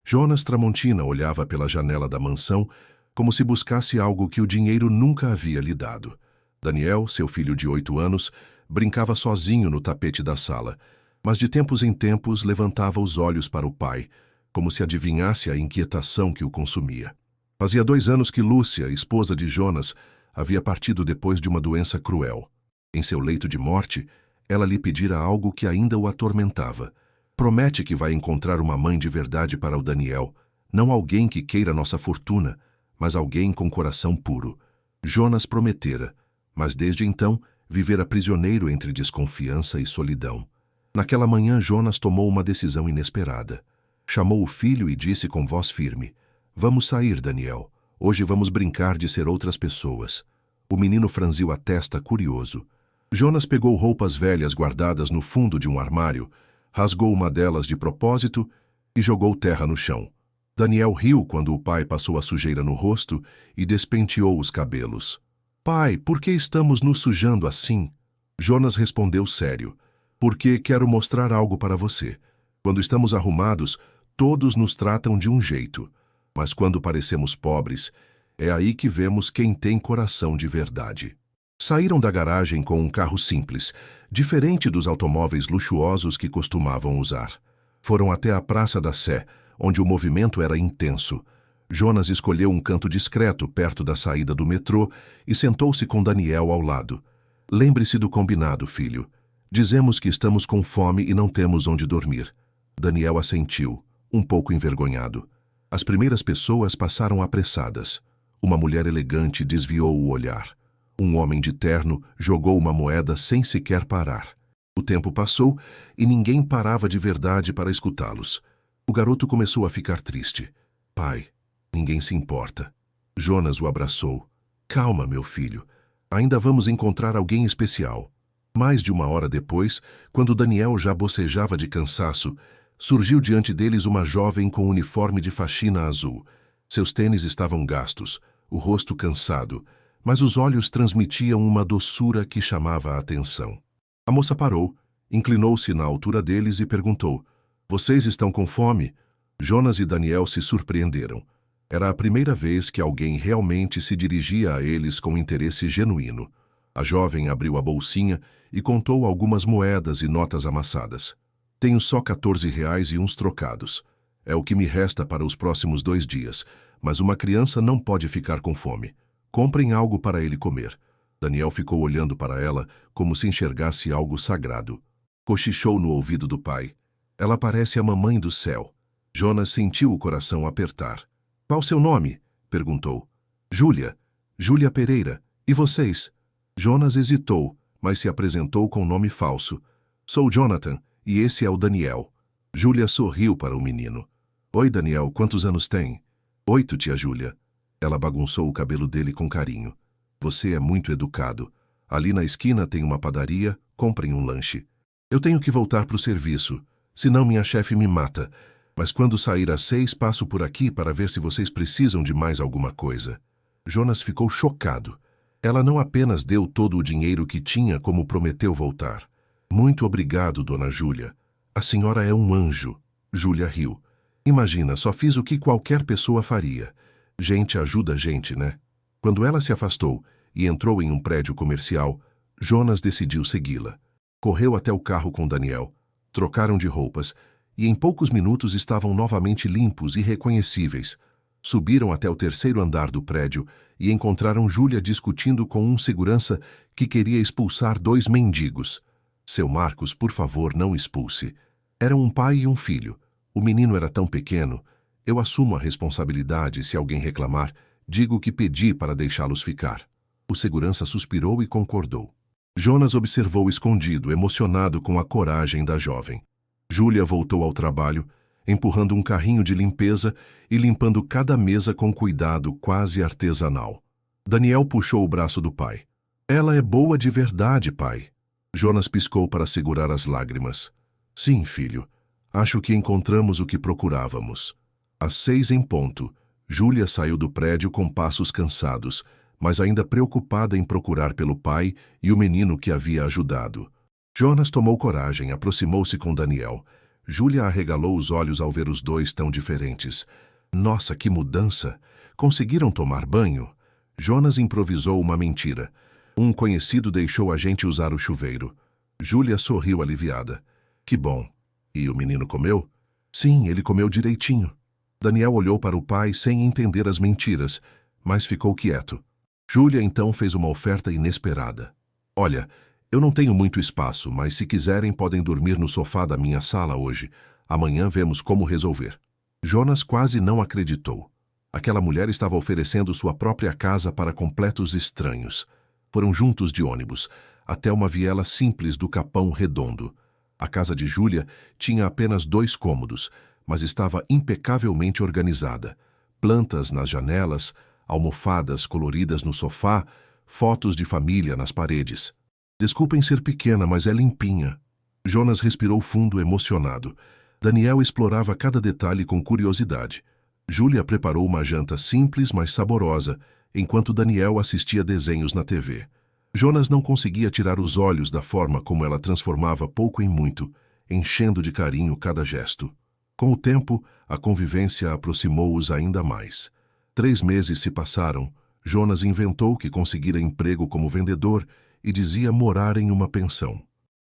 Jonas Tramontina olhava pela janela da mansão como se buscasse algo que o dinheiro nunca havia lhe dado. Daniel, seu filho de 8 anos, brincava sozinho no tapete da sala, mas de tempos em tempos levantava os olhos para o pai, como se adivinhasse a inquietação que o consumia. Fazia 2 anos que Lúcia, esposa de Jonas, havia partido depois de uma doença cruel. Em seu leito de morte, ela lhe pedira algo que ainda o atormentava. Promete que vai encontrar uma mãe de verdade para o Daniel, não alguém que queira nossa fortuna, mas alguém com coração puro. Jonas prometera, mas desde então vivera prisioneiro entre desconfiança e solidão. Naquela manhã Jonas tomou uma decisão inesperada. Chamou o filho e disse com voz firme: "Vamos sair, Daniel. Hoje vamos brincar de ser outras pessoas." O menino franziu a testa curioso. Jonas pegou roupas velhas guardadas no fundo de um armário, rasgou uma delas de propósito e jogou terra no chão. Daniel riu quando o pai passou a sujeira no rosto e despenteou os cabelos. "Pai, por que estamos nos sujando assim?" Jonas respondeu sério: "Porque quero mostrar algo para você. Quando estamos arrumados, todos nos tratam de um jeito. Mas quando parecemos pobres, é aí que vemos quem tem coração de verdade." Saíram da garagem com um carro simples, diferente dos automóveis luxuosos que costumavam usar. Foram até a Praça da Sé, onde o movimento era intenso. Jonas escolheu um canto discreto perto da saída do metrô e sentou-se com Daniel ao lado. "Lembre-se do combinado, filho. Dizemos que estamos com fome e não temos onde dormir." Daniel assentiu, um pouco envergonhado. As primeiras pessoas passaram apressadas. Uma mulher elegante desviou o olhar. Um homem de terno jogou uma moeda sem sequer parar. O tempo passou e ninguém parava de verdade para escutá-los. O garoto começou a ficar triste. "Pai, ninguém se importa." Jonas o abraçou. "Calma, meu filho. Ainda vamos encontrar alguém especial." Mais de 1 hora depois, quando Daniel já bocejava de cansaço, surgiu diante deles uma jovem com uniforme de faxina azul. Seus tênis estavam gastos, o rosto cansado, mas os olhos transmitiam uma doçura que chamava a atenção. A moça parou, inclinou-se na altura deles e perguntou: "Vocês estão com fome?" Jonas e Daniel se surpreenderam. Era a primeira vez que alguém realmente se dirigia a eles com interesse genuíno. A jovem abriu a bolsinha e contou algumas moedas e notas amassadas. "Tenho só R$ 14 e uns trocados. É o que me resta para os próximos 2 dias, mas uma criança não pode ficar com fome. Comprem algo para ele comer." Daniel ficou olhando para ela como se enxergasse algo sagrado. Cochichou no ouvido do pai: "Ela parece a mamãe do céu." Jonas sentiu o coração apertar. "Qual seu nome?" perguntou. "Júlia. Júlia Pereira. E vocês?" Jonas hesitou, mas se apresentou com nome falso. "Sou Jonathan, e esse é o Daniel." Júlia sorriu para o menino. "Oi, Daniel, quantos anos tem?" "8, tia Júlia." Ela bagunçou o cabelo dele com carinho. "Você é muito educado. Ali na esquina tem uma padaria, comprem um lanche. Eu tenho que voltar para o serviço, senão minha chefe me mata. Mas quando sair às 6, passo por aqui para ver se vocês precisam de mais alguma coisa." Jonas ficou chocado. Ela não apenas deu todo o dinheiro que tinha como prometeu voltar. "Muito obrigado, dona Júlia. A senhora é um anjo." Júlia riu. "Imagina, só fiz o que qualquer pessoa faria. Gente ajuda gente, né?" Quando ela se afastou e entrou em um prédio comercial, Jonas decidiu segui-la. Correu até o carro com Daniel. Trocaram de roupas e em poucos minutos estavam novamente limpos e reconhecíveis. Subiram até o 3º andar do prédio e encontraram Júlia discutindo com um segurança que queria expulsar 2 mendigos. "Seu Marcos, por favor, não expulse." Eram um pai e um filho. O menino era tão pequeno. "Eu assumo a responsabilidade. Se alguém reclamar, digo que pedi para deixá-los ficar." O segurança suspirou e concordou. Jonas observou escondido, emocionado com a coragem da jovem. Júlia voltou ao trabalho, empurrando um carrinho de limpeza e limpando cada mesa com cuidado quase artesanal. Daniel puxou o braço do pai. "Ela é boa de verdade, pai." Jonas piscou para segurar as lágrimas. "Sim, filho. Acho que encontramos o que procurávamos." Às 6 em ponto, Júlia saiu do prédio com passos cansados, mas ainda preocupada em procurar pelo pai e o menino que havia ajudado. Jonas tomou coragem, aproximou-se com Daniel. Júlia arregalou os olhos ao ver os dois tão diferentes. Nossa, que mudança! Conseguiram tomar banho? Jonas improvisou uma mentira. Um conhecido deixou a gente usar o chuveiro. Júlia sorriu aliviada. Que bom. E o menino comeu? Sim, ele comeu direitinho. Daniel olhou para o pai sem entender as mentiras, mas ficou quieto. Júlia então fez uma oferta inesperada. Olha, eu não tenho muito espaço, mas se quiserem podem dormir no sofá da minha sala hoje. Amanhã vemos como resolver. Jonas quase não acreditou. Aquela mulher estava oferecendo sua própria casa para completos estranhos. Foram juntos de ônibus, até uma viela simples do Capão Redondo. A casa de Júlia tinha apenas 2 cômodos, mas estava impecavelmente organizada. Plantas nas janelas, almofadas coloridas no sofá, fotos de família nas paredes. Desculpem ser pequena, mas é limpinha. Jonas respirou fundo, emocionado. Daniel explorava cada detalhe com curiosidade. Júlia preparou uma janta simples, mas saborosa, enquanto Daniel assistia desenhos na TV. Jonas não conseguia tirar os olhos da forma como ela transformava pouco em muito, enchendo de carinho cada gesto. Com o tempo, a convivência aproximou-os ainda mais. 3 meses se passaram. Jonas inventou que conseguira emprego como vendedor e dizia morar em uma pensão.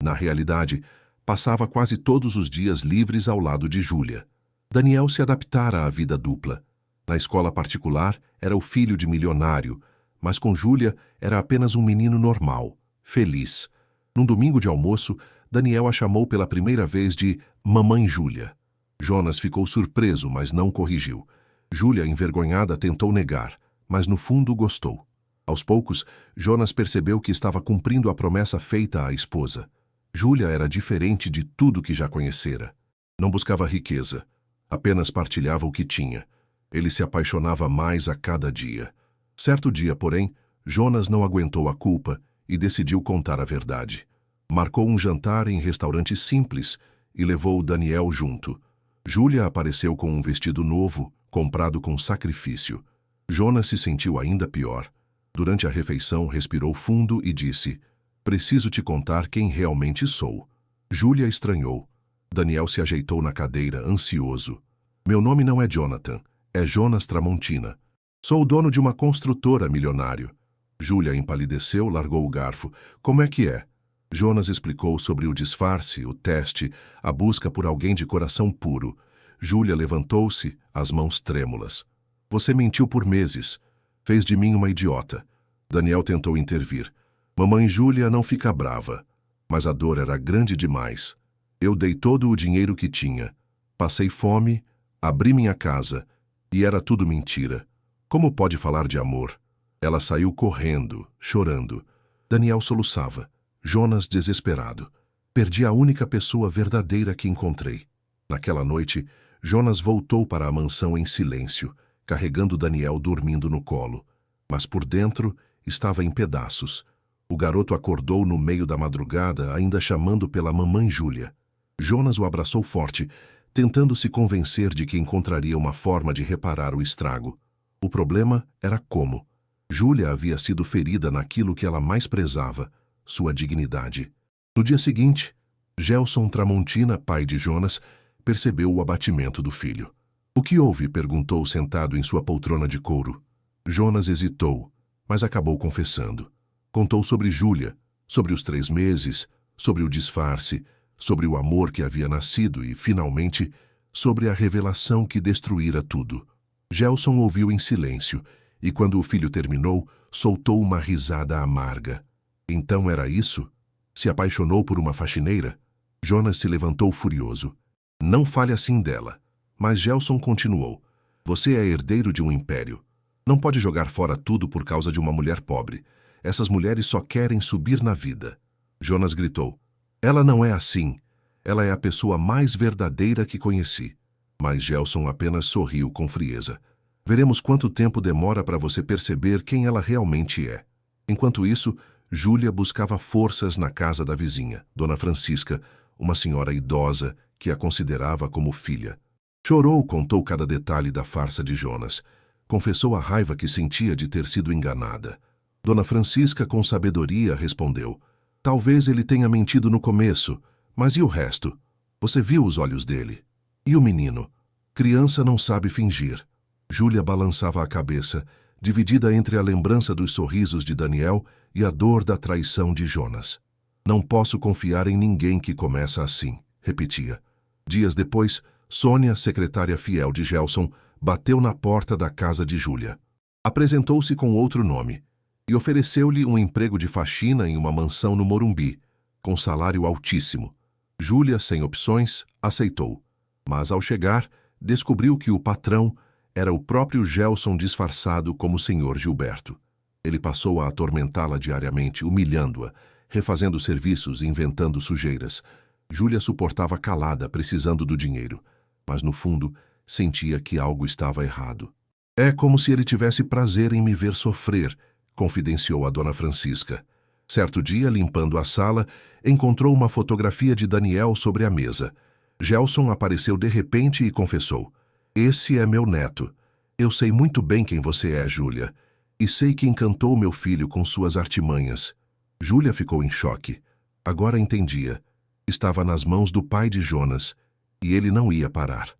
Na realidade, passava quase todos os dias livres ao lado de Júlia. Daniel se adaptara à vida dupla. Na escola particular, era o filho de milionário, mas com Júlia era apenas um menino normal, feliz. Num domingo de almoço, Daniel a chamou pela primeira vez de Mamãe Júlia. Jonas ficou surpreso, mas não corrigiu. Júlia, envergonhada, tentou negar, mas no fundo gostou. Aos poucos, Jonas percebeu que estava cumprindo a promessa feita à esposa. Júlia era diferente de tudo que já conhecera. Não buscava riqueza, apenas partilhava o que tinha. Ele se apaixonava mais a cada dia. Certo dia, porém, Jonas não aguentou a culpa e decidiu contar a verdade. Marcou um jantar em restaurante simples e levou Daniel junto. Júlia apareceu com um vestido novo, comprado com sacrifício. Jonas se sentiu ainda pior. Durante a refeição, respirou fundo e disse: "Preciso te contar quem realmente sou." Júlia estranhou. Daniel se ajeitou na cadeira, ansioso. "Meu nome não é Jonathan, é Jonas Tramontina. Sou o dono de uma construtora, milionário." Júlia empalideceu, largou o garfo. "Como é que é?" Jonas explicou sobre o disfarce, o teste, a busca por alguém de coração puro. Júlia levantou-se, as mãos trêmulas. "Você mentiu por meses. Fez de mim uma idiota." Daniel tentou intervir. "Mamãe Júlia não fica brava." Mas a dor era grande demais. "Eu dei todo o dinheiro que tinha. Passei fome, abri minha casa, e era tudo mentira. Como pode falar de amor?" Ela saiu correndo, chorando. Daniel soluçava. Jonas desesperado. "Perdi a única pessoa verdadeira que encontrei." Naquela noite, Jonas voltou para a mansão em silêncio, carregando Daniel dormindo no colo. Mas por dentro, estava em pedaços. O garoto acordou no meio da madrugada, ainda chamando pela mamãe Júlia. Jonas o abraçou forte, tentando se convencer de que encontraria uma forma de reparar o estrago. O problema era como. Júlia havia sido ferida naquilo que ela mais prezava, sua dignidade. No dia seguinte, Gelson Tramontina, pai de Jonas, percebeu o abatimento do filho. "O que houve?" perguntou sentado em sua poltrona de couro. Jonas hesitou, mas acabou confessando. Contou sobre Júlia, sobre os 3 meses, sobre o disfarce, sobre o amor que havia nascido e, finalmente, sobre a revelação que destruíra tudo. Gelson ouviu em silêncio e, quando o filho terminou, soltou uma risada amarga. Então era isso? Se apaixonou por uma faxineira? Jonas se levantou furioso. "Não fale assim dela." Mas Gelson continuou. "Você é herdeiro de um império. Não pode jogar fora tudo por causa de uma mulher pobre. Essas mulheres só querem subir na vida." Jonas gritou. "Ela não é assim. Ela é a pessoa mais verdadeira que conheci." Mas Gelson apenas sorriu com frieza. "Veremos quanto tempo demora para você perceber quem ela realmente é." Enquanto isso, Júlia buscava forças na casa da vizinha, Dona Francisca, uma senhora idosa que a considerava como filha. Chorou, contou cada detalhe da farsa de Jonas. Confessou a raiva que sentia de ter sido enganada. Dona Francisca, com sabedoria, respondeu: "Talvez ele tenha mentido no começo, mas e o resto? Você viu os olhos dele? E o menino? Criança não sabe fingir. Júlia balançava a cabeça, dividida entre a lembrança dos sorrisos de Daniel e a dor da traição de Jonas. Não posso confiar em ninguém que começa assim, repetia. Dias depois, Sônia, secretária fiel de Gelson, bateu na porta da casa de Júlia. Apresentou-se com outro nome e ofereceu-lhe um emprego de faxina em uma mansão no Morumbi, com salário altíssimo. Júlia, sem opções, aceitou. Mas, ao chegar, descobriu que o patrão era o próprio Gelson disfarçado como Sr. Gilberto. Ele passou a atormentá-la diariamente, humilhando-a, refazendo serviços e inventando sujeiras. Júlia suportava calada, precisando do dinheiro, mas no fundo sentia que algo estava errado. É como se ele tivesse prazer em me ver sofrer, confidenciou a dona Francisca. Certo dia, limpando a sala, encontrou uma fotografia de Daniel sobre a mesa. Gelson apareceu de repente e confessou: "Esse é meu neto. Eu sei muito bem quem você é, Júlia, e sei que encantou meu filho com suas artimanhas." Júlia ficou em choque. Agora entendia. Estava nas mãos do pai de Jonas, e ele não ia parar.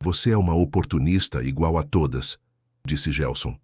"Você é uma oportunista igual a todas", disse Gelson.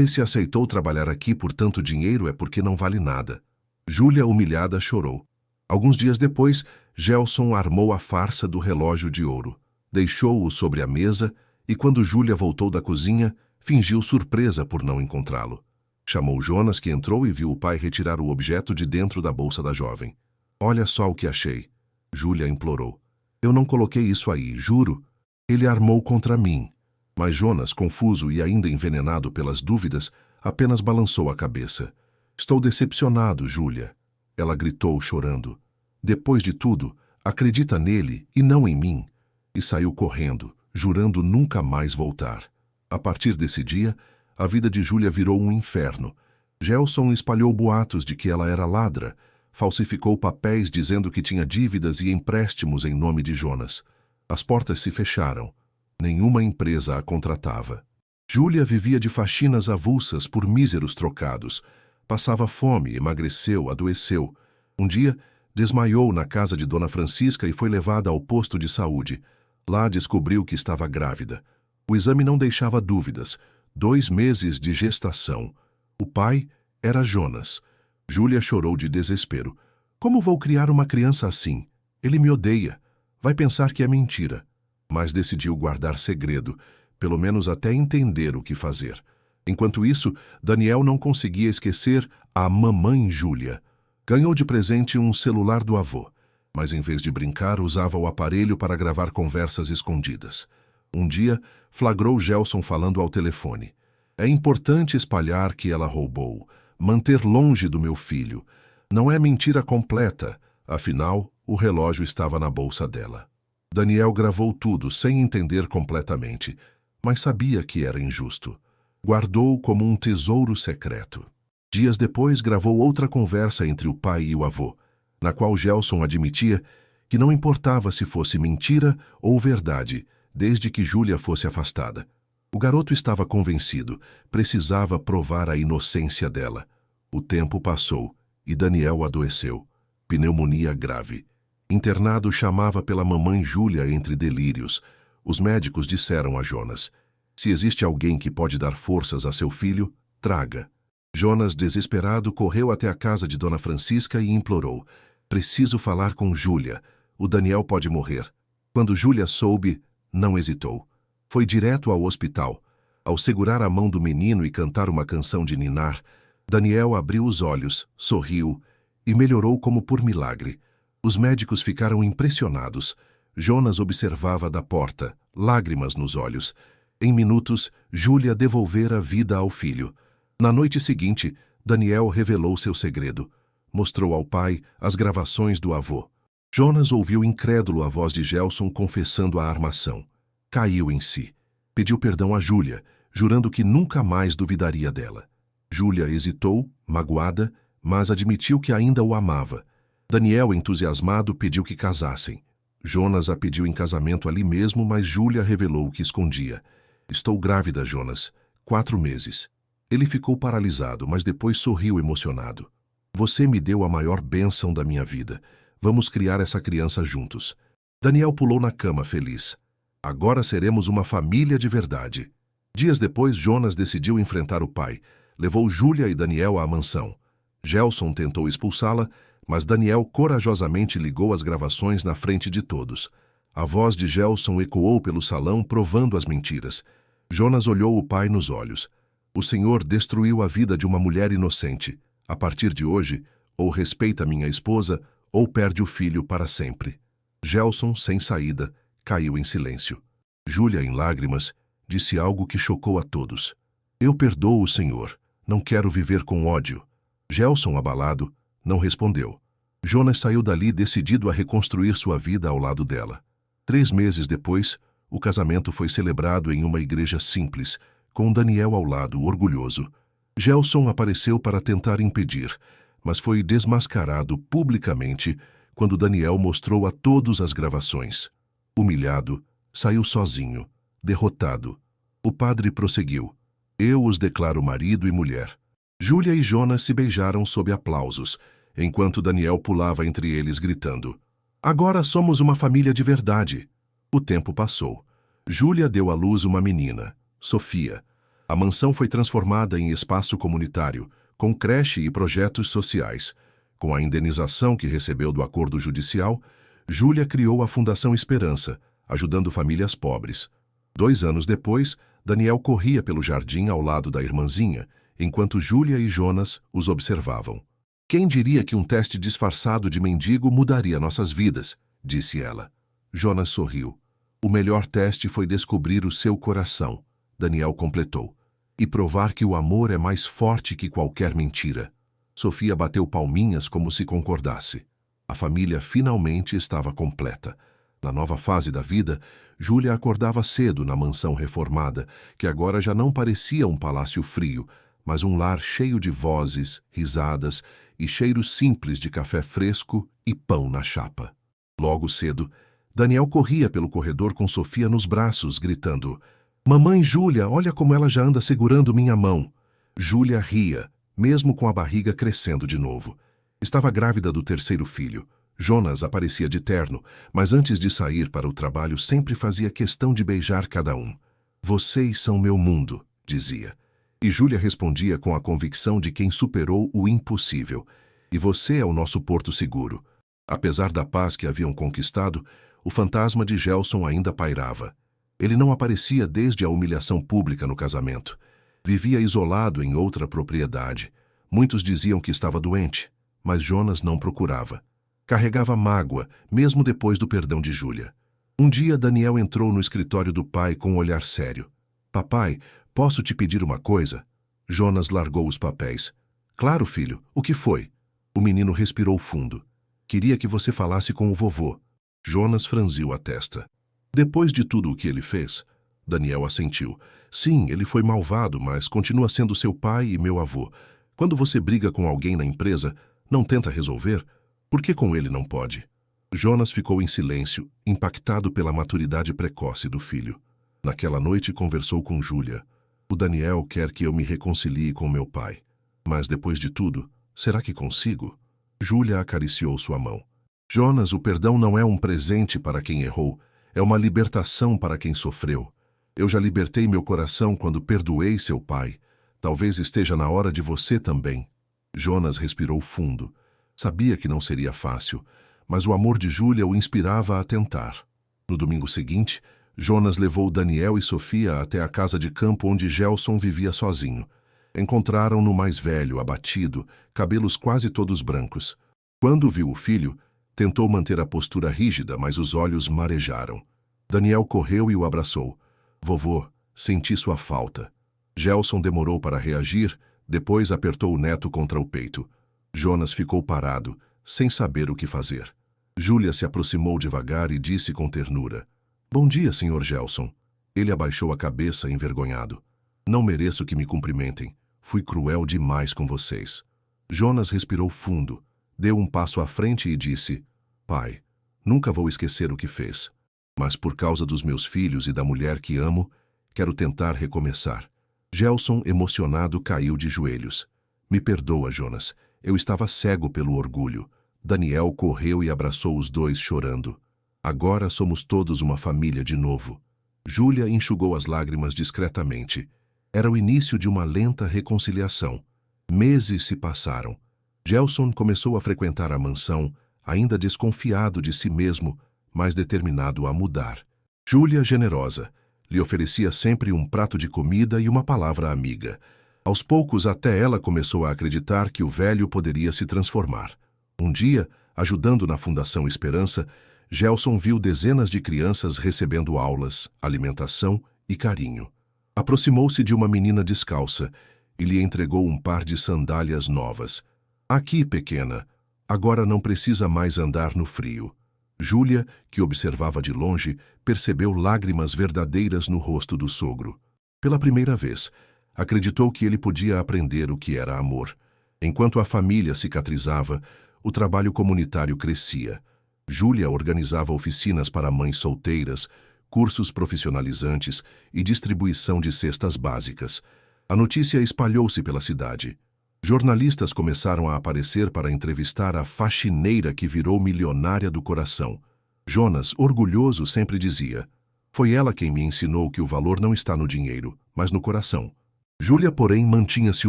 "Se aceitou trabalhar aqui por tanto dinheiro é porque não vale nada." Júlia, humilhada, chorou. Alguns dias depois, Gelson armou a farsa do relógio de ouro. Deixou-o sobre a mesa e, quando Júlia voltou da cozinha, fingiu surpresa por não encontrá-lo. Chamou Jonas, que entrou e viu o pai retirar o objeto de dentro da bolsa da jovem. "Olha só o que achei", Júlia implorou. "Eu não coloquei isso aí, juro. Ele armou contra mim." Mas Jonas, confuso e ainda envenenado pelas dúvidas, apenas balançou a cabeça. "Estou decepcionado, Júlia", ela gritou, chorando. "Depois de tudo, acredita nele e não em mim." E saiu correndo, jurando nunca mais voltar. A partir desse dia, a vida de Júlia virou um inferno. Gelson espalhou boatos de que ela era ladra, falsificou papéis dizendo que tinha dívidas e empréstimos em nome de Jonas. As portas se fecharam. Nenhuma empresa a contratava. Júlia vivia de faxinas avulsas por míseros trocados. Passava fome, emagreceu, adoeceu. Um dia, desmaiou na casa de Dona Francisca e foi levada ao posto de saúde. Lá descobriu que estava grávida. O exame não deixava dúvidas. 2 meses de gestação. O pai era Jonas. Júlia chorou de desespero. "Como vou criar uma criança assim? Ele me odeia. Vai pensar que é mentira." Mas decidiu guardar segredo, pelo menos até entender o que fazer. Enquanto isso, Daniel não conseguia esquecer a mamãe Júlia. Ganhou de presente um celular do avô, mas em vez de brincar, usava o aparelho para gravar conversas escondidas. Um dia, flagrou Gelson falando ao telefone. "É importante espalhar que ela roubou, manter longe do meu filho. Não é mentira completa, afinal, o relógio estava na bolsa dela." Daniel gravou tudo sem entender completamente, mas sabia que era injusto. Guardou como um tesouro secreto. Dias depois, gravou outra conversa entre o pai e o avô, na qual Gelson admitia que não importava se fosse mentira ou verdade, desde que Júlia fosse afastada. O garoto estava convencido, precisava provar a inocência dela. O tempo passou e Daniel adoeceu. Pneumonia grave. Internado, chamava pela mamãe Júlia entre delírios. Os médicos disseram a Jonas: "Se existe alguém que pode dar forças a seu filho, traga." Jonas, desesperado, correu até a casa de Dona Francisca e implorou: "Preciso falar com Júlia. O Daniel pode morrer." Quando Júlia soube, não hesitou. Foi direto ao hospital. Ao segurar a mão do menino e cantar uma canção de ninar, Daniel abriu os olhos, sorriu e melhorou como por milagre. Os médicos ficaram impressionados. Jonas observava da porta, lágrimas nos olhos. Em minutos, Júlia devolvera vida ao filho. Na noite seguinte, Daniel revelou seu segredo. Mostrou ao pai as gravações do avô. Jonas ouviu incrédulo a voz de Gelson confessando a armação. Caiu em si. Pediu perdão a Júlia, jurando que nunca mais duvidaria dela. Júlia hesitou, magoada, mas admitiu que ainda o amava. Daniel, entusiasmado, pediu que casassem. Jonas a pediu em casamento ali mesmo, mas Júlia revelou o que escondia. "Estou grávida, Jonas. 4 meses." Ele ficou paralisado, mas depois sorriu emocionado. "Você me deu a maior bênção da minha vida. Vamos criar essa criança juntos." Daniel pulou na cama feliz. Agora seremos uma família de verdade. Dias depois, Jonas decidiu enfrentar o pai. Levou Júlia e Daniel à mansão. Gelson tentou expulsá-la, mas Daniel corajosamente ligou as gravações na frente de todos. A voz de Gelson ecoou pelo salão, provando as mentiras. Jonas olhou o pai nos olhos. O Senhor destruiu a vida de uma mulher inocente. A partir de hoje, ou respeita minha esposa, ou perde o filho para sempre. Gelson, sem saída, caiu em silêncio. Júlia, em lágrimas, disse algo que chocou a todos. Eu perdoo o Senhor. Não quero viver com ódio. Gelson, abalado, não respondeu. Jonas saiu dali decidido a reconstruir sua vida ao lado dela. 3 meses depois, o casamento foi celebrado em uma igreja simples, com Daniel ao lado, orgulhoso. Gelson apareceu para tentar impedir, mas foi desmascarado publicamente quando Daniel mostrou a todos as gravações. Humilhado, saiu sozinho, derrotado. O padre prosseguiu. Eu os declaro marido e mulher. Júlia e Jonas se beijaram sob aplausos, enquanto Daniel pulava entre eles gritando. Agora somos uma família de verdade. O tempo passou. Júlia deu à luz uma menina, Sofia. A mansão foi transformada em espaço comunitário, com creche e projetos sociais. Com a indenização que recebeu do acordo judicial, Júlia criou a Fundação Esperança, ajudando famílias pobres. 2 anos depois, Daniel corria pelo jardim ao lado da irmãzinha, enquanto Júlia e Jonas os observavam. Quem diria que um teste disfarçado de mendigo mudaria nossas vidas, disse ela. Jonas sorriu. O melhor teste foi descobrir o seu coração, Daniel completou, e provar que o amor é mais forte que qualquer mentira. Sofia bateu palminhas como se concordasse. A família finalmente estava completa. Na nova fase da vida, Júlia acordava cedo na mansão reformada, que agora já não parecia um palácio frio, mas um lar cheio de vozes, risadas e cheiros simples de café fresco e pão na chapa. Logo cedo, Daniel corria pelo corredor com Sofia nos braços, gritando: Mamãe Júlia, olha como ela já anda segurando minha mão. Júlia ria, mesmo com a barriga crescendo de novo. Estava grávida do 3º filho. Jonas aparecia de terno, mas antes de sair para o trabalho sempre fazia questão de beijar cada um. Vocês são meu mundo, dizia. E Júlia respondia com a convicção de quem superou o impossível. E você é o nosso porto seguro. Apesar da paz que haviam conquistado, o fantasma de Gelson ainda pairava. Ele não aparecia desde a humilhação pública no casamento. Vivia isolado em outra propriedade. Muitos diziam que estava doente, mas Jonas não procurava. Carregava mágoa, mesmo depois do perdão de Júlia. Um dia, Daniel entrou no escritório do pai com um olhar sério. Papai, posso te pedir uma coisa? Jonas largou os papéis. Claro, filho, o que foi? O menino respirou fundo. Queria que você falasse com o vovô. Jonas franziu a testa. Depois de tudo o que ele fez, Daniel assentiu. Sim, ele foi malvado, mas continua sendo seu pai e meu avô. Quando você briga com alguém na empresa, não tenta resolver? Por que com ele não pode? Jonas ficou em silêncio, impactado pela maturidade precoce do filho. Naquela noite conversou com Júlia. O Daniel quer que eu me reconcilie com meu pai. Mas depois de tudo, será que consigo? Júlia acariciou sua mão. Jonas, o perdão não é um presente para quem errou, é uma libertação para quem sofreu. Eu já libertei meu coração quando perdoei seu pai. Talvez esteja na hora de você também. Jonas respirou fundo. Sabia que não seria fácil, mas o amor de Júlia o inspirava a tentar. No domingo seguinte, Jonas levou Daniel e Sofia até a casa de campo onde Gelson vivia sozinho. Encontraram-no mais velho, abatido, cabelos quase todos brancos. Quando viu o filho, tentou manter a postura rígida, mas os olhos marejaram. Daniel correu e o abraçou. Vovô, senti sua falta. Gelson demorou para reagir, depois apertou o neto contra o peito. Jonas ficou parado, sem saber o que fazer. Júlia se aproximou devagar e disse com ternura: Bom dia, Sr. Gelson. Ele abaixou a cabeça, envergonhado. Não mereço que me cumprimentem. Fui cruel demais com vocês. Jonas respirou fundo, deu um passo à frente e disse: Pai, nunca vou esquecer o que fez. Mas por causa dos meus filhos e da mulher que amo, quero tentar recomeçar. Gelson, emocionado, caiu de joelhos. Me perdoa, Jonas. Eu estava cego pelo orgulho. Daniel correu e abraçou os dois chorando. Agora somos todos uma família de novo. Júlia enxugou as lágrimas discretamente. Era o início de uma lenta reconciliação. Meses se passaram. Gelson começou a frequentar a mansão, ainda desconfiado de si mesmo, mas determinado a mudar. Júlia, generosa, lhe oferecia sempre um prato de comida e uma palavra amiga. Aos poucos, até ela começou a acreditar que o velho poderia se transformar. Um dia, ajudando na Fundação Esperança, Gelson viu dezenas de crianças recebendo aulas, alimentação e carinho. Aproximou-se de uma menina descalça e lhe entregou um par de sandálias novas. Aqui, pequena, agora não precisa mais andar no frio. Júlia, que observava de longe, percebeu lágrimas verdadeiras no rosto do sogro. Pela primeira vez, acreditou que ele podia aprender o que era amor. Enquanto a família cicatrizava, o trabalho comunitário crescia. Júlia organizava oficinas para mães solteiras, cursos profissionalizantes e distribuição de cestas básicas. A notícia espalhou-se pela cidade. Jornalistas começaram a aparecer para entrevistar a faxineira que virou milionária do coração. Jonas, orgulhoso, sempre dizia: "Foi ela quem me ensinou que o valor não está no dinheiro, mas no coração." Júlia, porém, mantinha-se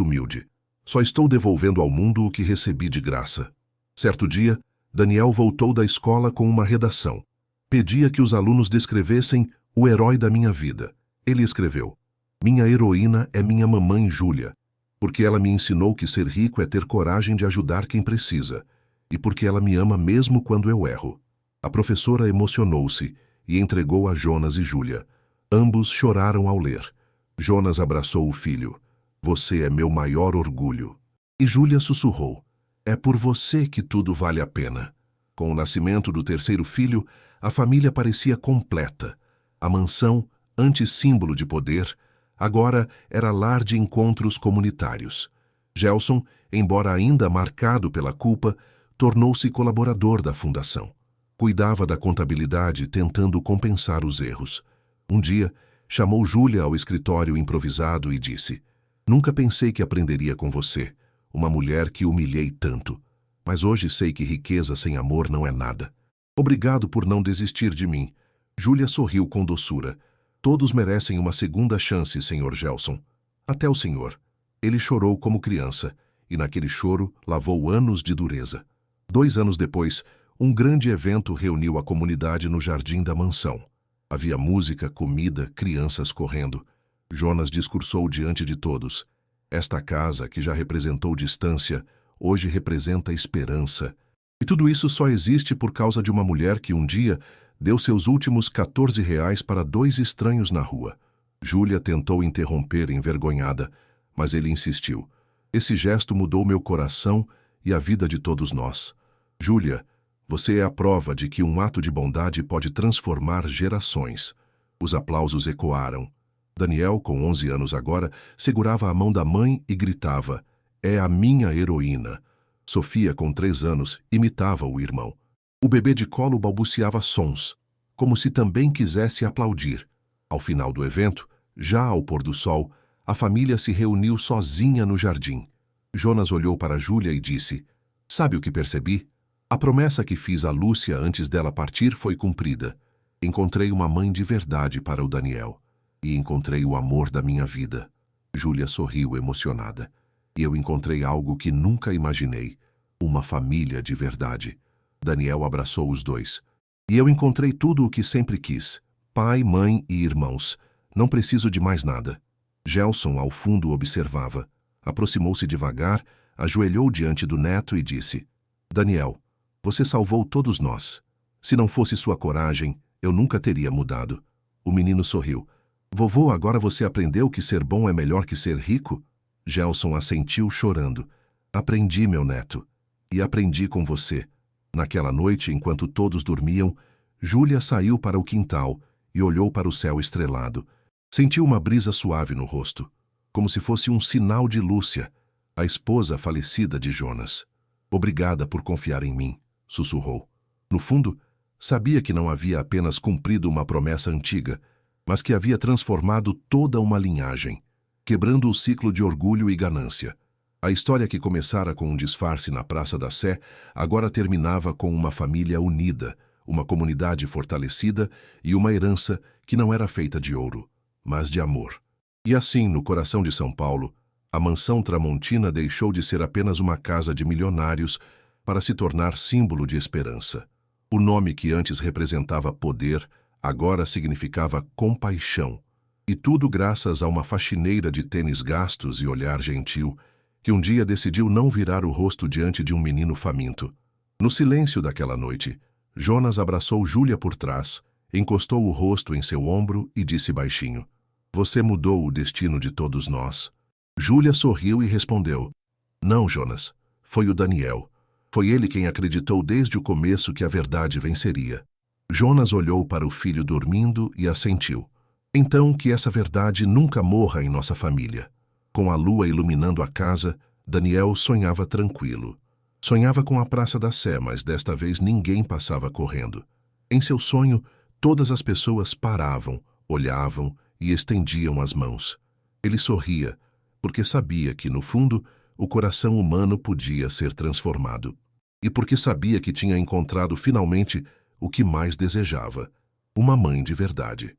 humilde. "Só estou devolvendo ao mundo o que recebi de graça." Certo dia, Daniel voltou da escola com uma redação. Pedia que os alunos descrevessem o herói da minha vida. Ele escreveu: "Minha heroína é minha mamãe Júlia, porque ela me ensinou que ser rico é ter coragem de ajudar quem precisa, e porque ela me ama mesmo quando eu erro." A professora emocionou-se e entregou a Jonas e Júlia. Ambos choraram ao ler. Jonas abraçou o filho. "Você é meu maior orgulho." E Júlia sussurrou: "É por você que tudo vale a pena." Com o nascimento do terceiro filho, a família parecia completa. A mansão, antes símbolo de poder, agora era lar de encontros comunitários. Gelson, embora ainda marcado pela culpa, tornou-se colaborador da fundação. Cuidava da contabilidade, tentando compensar os erros. Um dia, chamou Júlia ao escritório improvisado e disse: "Nunca pensei que aprenderia com você, uma mulher que humilhei tanto. Mas hoje sei que riqueza sem amor não é nada. Obrigado por não desistir de mim." Júlia sorriu com doçura. "Todos merecem uma segunda chance, Sr. Gelson. Até o senhor." Ele chorou como criança, e naquele choro lavou anos de dureza. 2 anos depois, um grande evento reuniu a comunidade no jardim da mansão. Havia música, comida, crianças correndo. Jonas discursou diante de todos: "Esta casa, que já representou distância, hoje representa esperança. E tudo isso só existe por causa de uma mulher que um dia deu seus últimos R$ 14 para 2 estranhos na rua." Júlia tentou interromper, envergonhada, mas ele insistiu: "Esse gesto mudou meu coração e a vida de todos nós. Júlia, você é a prova de que um ato de bondade pode transformar gerações." Os aplausos ecoaram. Daniel, com 11 anos agora, segurava a mão da mãe e gritava: "É a minha heroína." Sofia, com 3 anos, imitava o irmão. O bebê de colo balbuciava sons, como se também quisesse aplaudir. Ao final do evento, já ao pôr do sol, a família se reuniu sozinha no jardim. Jonas olhou para Júlia e disse: "Sabe o que percebi? A promessa que fiz a Lúcia antes dela partir foi cumprida. Encontrei uma mãe de verdade para o Daniel. E encontrei o amor da minha vida." Júlia sorriu emocionada. "E eu encontrei algo que nunca imaginei. Uma família de verdade." Daniel abraçou os dois. "E eu encontrei tudo o que sempre quis. Pai, mãe e irmãos. Não preciso de mais nada." Gelson, ao fundo, observava. Aproximou-se devagar, ajoelhou diante do neto e disse: "Daniel, você salvou todos nós. Se não fosse sua coragem, eu nunca teria mudado." O menino sorriu. "Vovô, agora você aprendeu que ser bom é melhor que ser rico?" Gelson assentiu chorando. "Aprendi, meu neto. E aprendi com você." Naquela noite, enquanto todos dormiam, Júlia saiu para o quintal e olhou para o céu estrelado. Sentiu uma brisa suave no rosto, como se fosse um sinal de Lúcia, a esposa falecida de Jonas. "Obrigada por confiar em mim", sussurrou. No fundo, sabia que não havia apenas cumprido uma promessa antiga, mas que havia transformado toda uma linhagem, quebrando o ciclo de orgulho e ganância. A história que começara com um disfarce na Praça da Sé agora terminava com uma família unida, uma comunidade fortalecida e uma herança que não era feita de ouro, mas de amor. E assim, no coração de São Paulo, a mansão Tramontina deixou de ser apenas uma casa de milionários para se tornar símbolo de esperança. O nome que antes representava poder, agora significava compaixão. E tudo graças a uma faxineira de tênis gastos e olhar gentil, que um dia decidiu não virar o rosto diante de um menino faminto. No silêncio daquela noite, Jonas abraçou Júlia por trás, encostou o rosto em seu ombro e disse baixinho: "Você mudou o destino de todos nós." Júlia sorriu e respondeu: "Não, Jonas, foi o Daniel. Foi ele quem acreditou desde o começo que a verdade venceria." Jonas olhou para o filho dormindo e assentiu. "Então que essa verdade nunca morra em nossa família." Com a lua iluminando a casa, Daniel sonhava tranquilo. Sonhava com a Praça da Sé, mas desta vez ninguém passava correndo. Em seu sonho, todas as pessoas paravam, olhavam e estendiam as mãos. Ele sorria, porque sabia que, no fundo, o coração humano podia ser transformado. E porque sabia que tinha encontrado finalmente o que mais desejava: uma mãe de verdade.